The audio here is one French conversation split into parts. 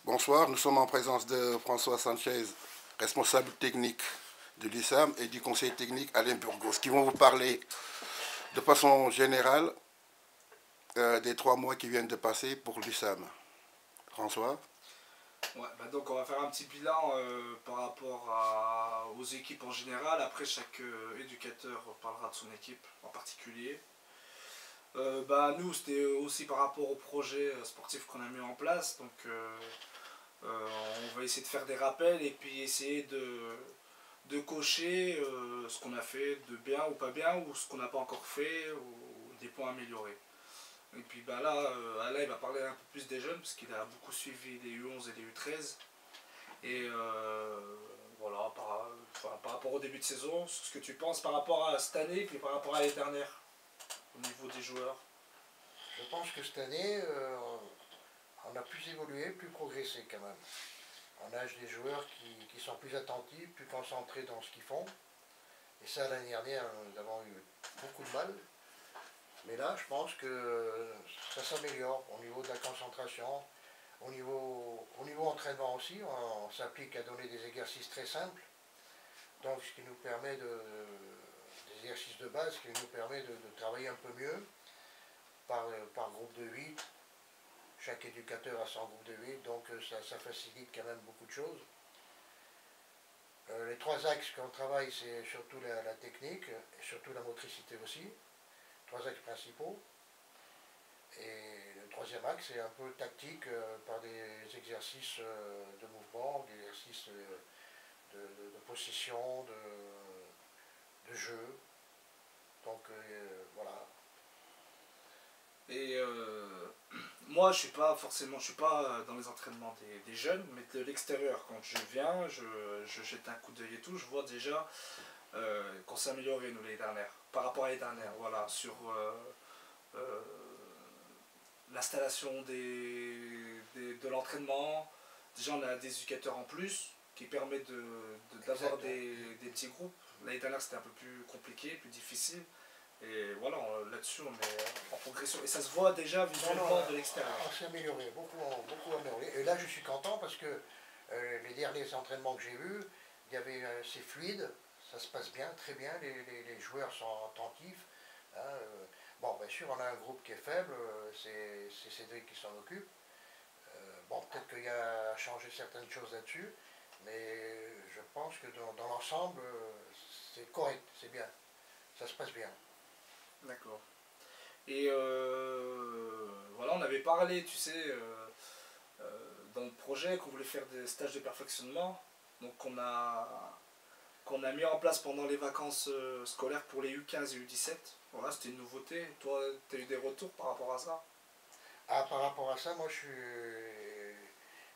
Bonsoir, nous sommes en présence de François Sanchez, responsable technique de l'USAM, et du conseil technique Alain Burgos, qui vont vous parler de façon générale des 3 mois qui viennent de passer pour l'USAM. François? Ouais, donc on va faire un petit bilan par rapport aux équipes en général. Après, chaque éducateur parlera de son équipe en particulier. Nous, c'était aussi par rapport au projet sportif qu'on a mis en place. Donc, on va essayer de faire des rappels et puis essayer de cocher ce qu'on a fait de bien ou pas bien, ou ce qu'on n'a pas encore fait, ou des points améliorés. Et puis Alain il va parler un peu plus des jeunes, parce qu'il a beaucoup suivi les U11 et les U13. Et voilà, par rapport au début de saison, ce que tu penses par rapport à cette année, puis par rapport à l'année dernière, au niveau des joueurs. Je pense que cette année, on a plus évolué, plus progressé quand même. On a des joueurs qui sont plus attentifs, plus concentrés dans ce qu'ils font. Et ça, l'année dernière, nous avons eu beaucoup de mal. Mais là, je pense que ça s'améliore au niveau de la concentration, au niveau entraînement aussi. On s'applique à donner des exercices très simples. Donc, ce qui nous permet des exercices de base, ce qui nous permet de travailler un peu mieux par groupe de 8. Chaque éducateur a son groupe de 8, donc ça facilite quand même beaucoup de choses. Les 3 axes qu'on travaille, c'est surtout la technique, et surtout la motricité aussi. 3 axes principaux. Et le 3e axe, c'est un peu tactique par des exercices de mouvement, des exercices de possession, de jeu. Donc voilà. Et moi, je suis pas dans les entraînements des jeunes, mais de l'extérieur. Quand je viens, je jette un coup d'œil et tout, je vois déjà qu'on s'est amélioré nous l'année dernière, par rapport à l'année dernière, voilà, sur l'installation de l'entraînement. Déjà, on a des éducateurs en plus qui permet d'avoir des petits groupes. L'année dernière, c'était un peu plus compliqué, plus difficile. Et voilà, là-dessus, on est en progression. Et ça se voit déjà visuellement de l'extérieur. On s'est amélioré, beaucoup amélioré. Et là, je suis content parce que les derniers entraînements que j'ai vus, c'est fluide, ça se passe bien, très bien, les joueurs sont attentifs. Hein, bon, bien sûr, on a un groupe qui est faible, c'est Cédric qui s'en occupe. Bon, peut-être qu'il y a à changer certaines choses là-dessus, mais je pense que dans l'ensemble, c'est correct, c'est bien, ça se passe bien. D'accord. Et voilà, on avait parlé, tu sais, dans le projet qu'on voulait faire des stages de perfectionnement, donc qu'on a mis en place pendant les vacances scolaires pour les U15 et U17. Voilà, c'était une nouveauté. Toi, tu as eu des retours par rapport à ça? Ah, par rapport à ça, moi je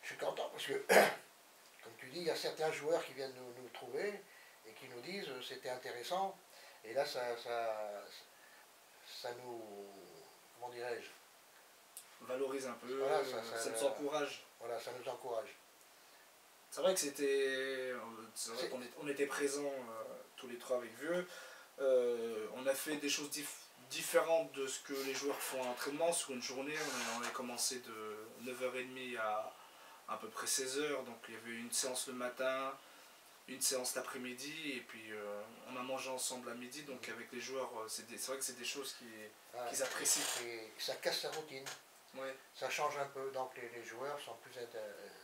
suis content parce que, comme tu dis, il y a certains joueurs qui viennent nous trouver et qui nous disent c'était intéressant. Et là, ça nous, comment dirais-je, Valorise un peu, voilà, ça nous encourage. Voilà, ça nous encourage. C'est vrai qu'on était présents tous les trois avec Vieux. On a fait des choses différentes de ce que les joueurs font en entraînement. Sur une journée, on a commencé de 9h30 à peu près 16h. Donc il y avait une séance le matin, une séance l'après-midi, et puis on a mangé ensemble à midi. Donc avec les joueurs, c'est vrai que c'est des choses qu'ils apprécient. Et ça casse la routine. Ouais. Ça change un peu, donc les joueurs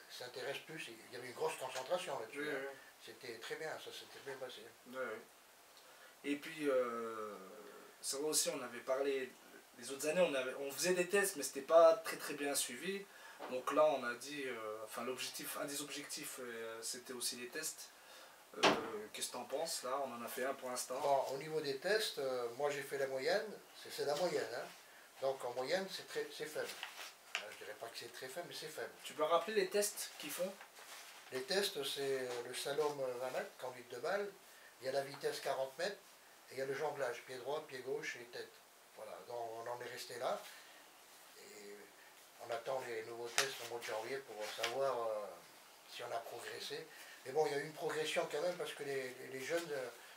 s'intéressent plus. Il y avait une grosse concentration là-dessus. Oui, oui. C'était très bien, ça s'était bien passé. Oui, oui. Et puis, c'est vrai aussi, on avait parlé, les autres années, on faisait des tests, mais c'était pas très bien suivi. Donc là, on a dit, un des objectifs, c'était aussi les tests. Qu'est-ce que tu en penses là? On en a fait un pour l'instant. Bon, au niveau des tests, moi j'ai fait la moyenne, c'est la moyenne. Hein. Donc en moyenne, c'est faible. Je dirais pas que c'est très faible, mais c'est faible. Tu peux rappeler les tests qu'ils font? Les tests, c'est le slalom 20 mètres, conduite de balle, il y a la vitesse 40 mètres, et il y a le jonglage, pied droit, pied gauche et tête. Voilà, donc on en est resté là. Et on attend les nouveaux tests au mois de janvier pour savoir si on a progressé. Mais bon, il y a eu une progression quand même parce que les jeunes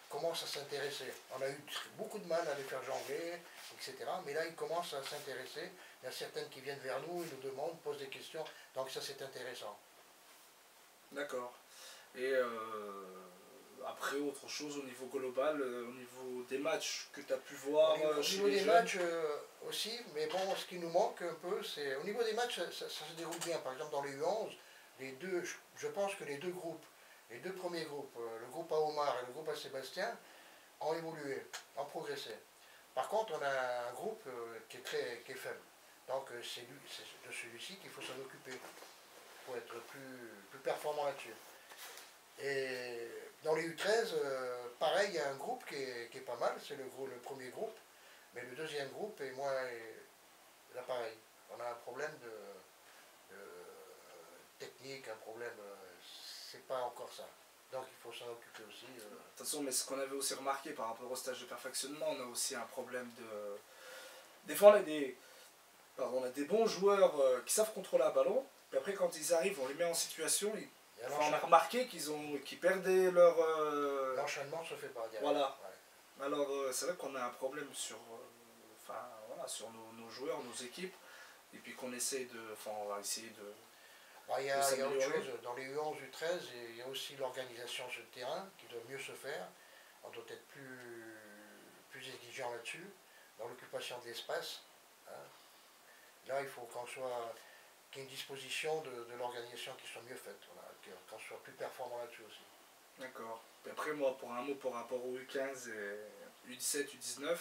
commencent à s'intéresser. On a eu beaucoup de mal à les faire jongler, etc. Mais là, ils commencent à s'intéresser. Il y a certaines qui viennent vers nous, ils nous demandent, posent des questions. Donc ça c'est intéressant. D'accord. Et après, autre chose au niveau global, au niveau des matchs que tu as pu voir Au chez niveau les des jeunes. matchs aussi, mais bon, ce qui nous manque un peu, c'est au niveau des matchs, ça se déroule bien. Par exemple, dans les U11, je pense que les deux groupes, les deux premiers groupes, le groupe à Omar et le groupe à Sébastien, ont évolué, ont progressé. Par contre, on a un groupe qui est faible. Donc c'est de celui-ci qu'il faut s'en occuper pour être plus performant là-dessus. Et dans les U13, pareil, il y a un groupe qui est pas mal, c'est le premier groupe, mais le deuxième groupe, et moi, là pareil, on a un problème de technique, un problème, c'est pas encore ça. Donc il faut s'en occuper aussi. De toute façon, mais ce qu'on avait aussi remarqué par rapport au stage de perfectionnement, on a aussi un problème de... Des fois, on a des bons joueurs qui savent contrôler un ballon, puis après, quand ils arrivent, on les met en situation, on a remarqué qu'ils perdaient leur... L'enchaînement se fait pas derrière. Voilà. Ouais. Alors, c'est vrai qu'on a un problème sur, sur nos joueurs, nos équipes, et puis qu'on essaie de... Enfin, on va essayer de... Il y a autre chose, dans les U11, U13, il y a aussi l'organisation sur le terrain qui doit mieux se faire. On doit être plus exigeant là-dessus, dans l'occupation de l'espace. Hein. Là, il faut qu'il y ait une disposition de l'organisation qui soit mieux faite, voilà, qu'on soit plus performant là-dessus aussi. D'accord. Après, moi, pour un mot par rapport aux U15 et U17, U19,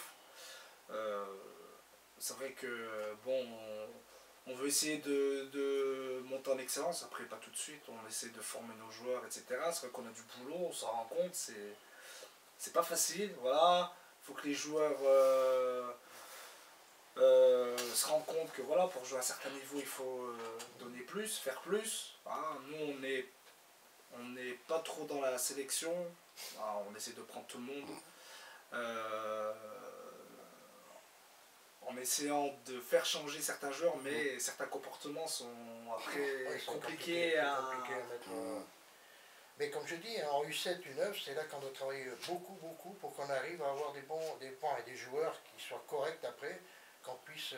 c'est vrai que, bon, on veut essayer de monter en excellence, après pas tout de suite, on essaie de former nos joueurs, etc. C'est vrai qu'on a du boulot, on s'en rend compte, c'est pas facile, voilà. Il faut que les joueurs se rendent compte que voilà, pour jouer à un certain niveau, il faut donner plus, faire plus. Hein. Nous, on n'est pas trop dans la sélection, on essaie de prendre tout le monde. En essayant de faire changer certains joueurs, mais certains comportements sont après compliqués à mettre. Mais comme je dis, en U7, U9, c'est là qu'on doit travailler beaucoup pour qu'on arrive à avoir des points et des joueurs qui soient corrects après, qu'on puisse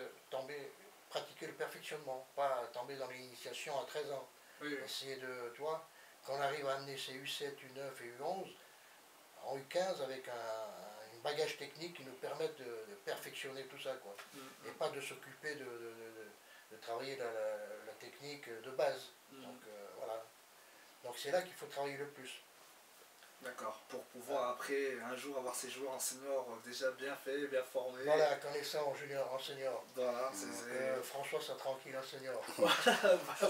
pratiquer le perfectionnement, pas tomber dans l'initiation à 13 ans. oui. Essayer de, toi, qu'on arrive à amener ces U7, U9 et U11 en U15 avec un bagage technique qui nous permette de perfectionner tout ça, quoi. Et pas de s'occuper de travailler la technique de base. Donc voilà. Donc c'est là qu'il faut travailler le plus. D'accord, pour pouvoir après un jour avoir ces joueurs en senior déjà bien faits, bien formés. Voilà, connaissant en junior, en senior. Voilà, François soit tranquille en senior.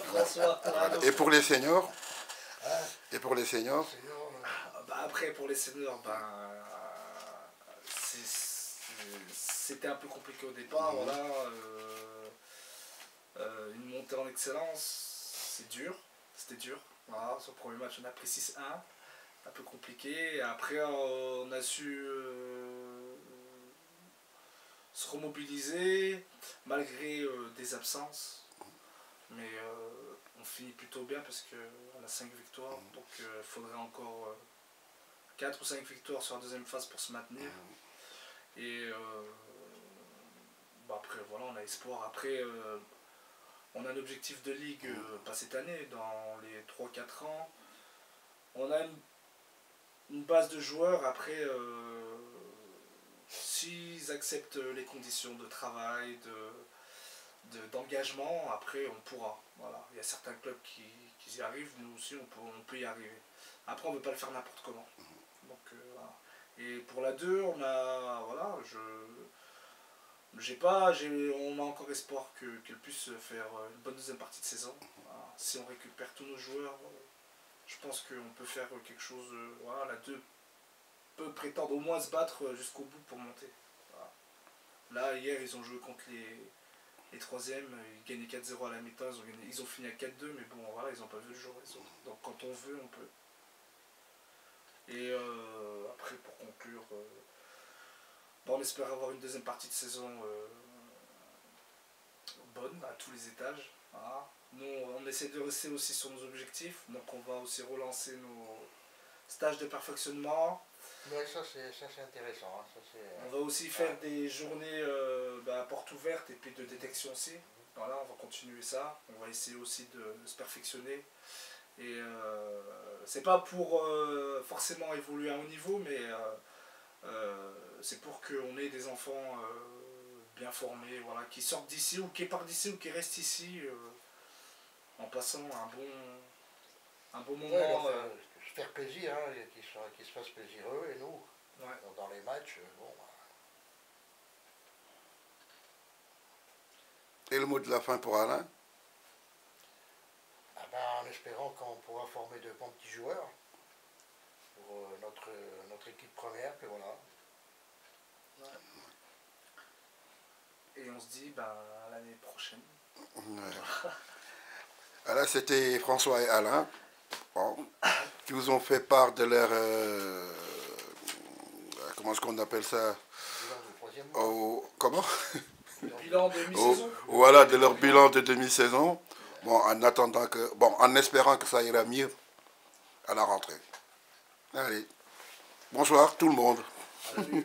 François. Et pour les seniors Hein? Et pour les seniors Après pour les seniors, c'était un peu compliqué au départ, voilà. Une montée en excellence, c'est dur, c'était dur. Voilà, sur le premier match on a pris 6-1, un peu compliqué. Et après on a su se remobiliser malgré des absences. Mais on finit plutôt bien parce qu'on a 5 victoires. Donc il faudrait encore 4 ou 5 victoires sur la deuxième phase pour se maintenir. Et après voilà, on a espoir. Après on a un objectif de ligue, pas cette année, dans les 3-4 ans. On a une base de joueurs, après, s'ils acceptent les conditions de travail, d'engagement, après on pourra. Voilà. Il y a certains clubs qui y arrivent, nous aussi on peut y arriver. Après on ne veut pas le faire n'importe comment. Donc, voilà. Et pour la 2, on a, voilà, on a encore espoir qu'elle puisse faire une bonne deuxième partie de saison. Voilà. Si on récupère tous nos joueurs, je pense qu'on peut faire quelque chose. Voilà, la 2 peut prétendre au moins se battre jusqu'au bout pour monter. Voilà. Là, hier, ils ont joué contre les 3e, ils gagnaient 4-0 à la mi-temps, ils ont fini à 4-2, mais bon, voilà, ils n'ont pas vu le jour. Donc quand on veut, on peut. Et après, pour conclure, on espère avoir une deuxième partie de saison bonne à tous les étages. Voilà. Nous, on essaie de rester aussi sur nos objectifs, donc on va aussi relancer nos stages de perfectionnement. Ouais, ça c'est intéressant. Hein. Ça, on va aussi faire des journées à porte ouverte et puis de détection aussi. Voilà, on va continuer ça. On va essayer aussi de se perfectionner. Et c'est pas pour forcément évoluer à un haut niveau, mais c'est pour qu'on ait des enfants bien formés, voilà, qui sortent d'ici, ou qui partent d'ici, ou qui restent ici, en passant un bon moment. Ouais, se faire plaisir, hein, qu'ils se fassent plaisir eux et nous. Ouais. Dans les matchs, bon. Et le mot de la fin pour Alain? Ah ben, en espérant qu'on pourra former de bons petits joueurs pour notre équipe première, puis voilà. Ouais. Et on se dit à l'année prochaine. Ouais. Alors, c'était François et Alain, bon, qui vous ont fait part de leur... comment est-ce qu'on appelle ça? Bilan du troisième mois. Comment? Bilan de demi-saison. Voilà, de leur bilan de demi-saison. Bon, en attendant que... Bon, en espérant que ça ira mieux à la rentrée. Allez. Bonsoir tout le monde. Allez.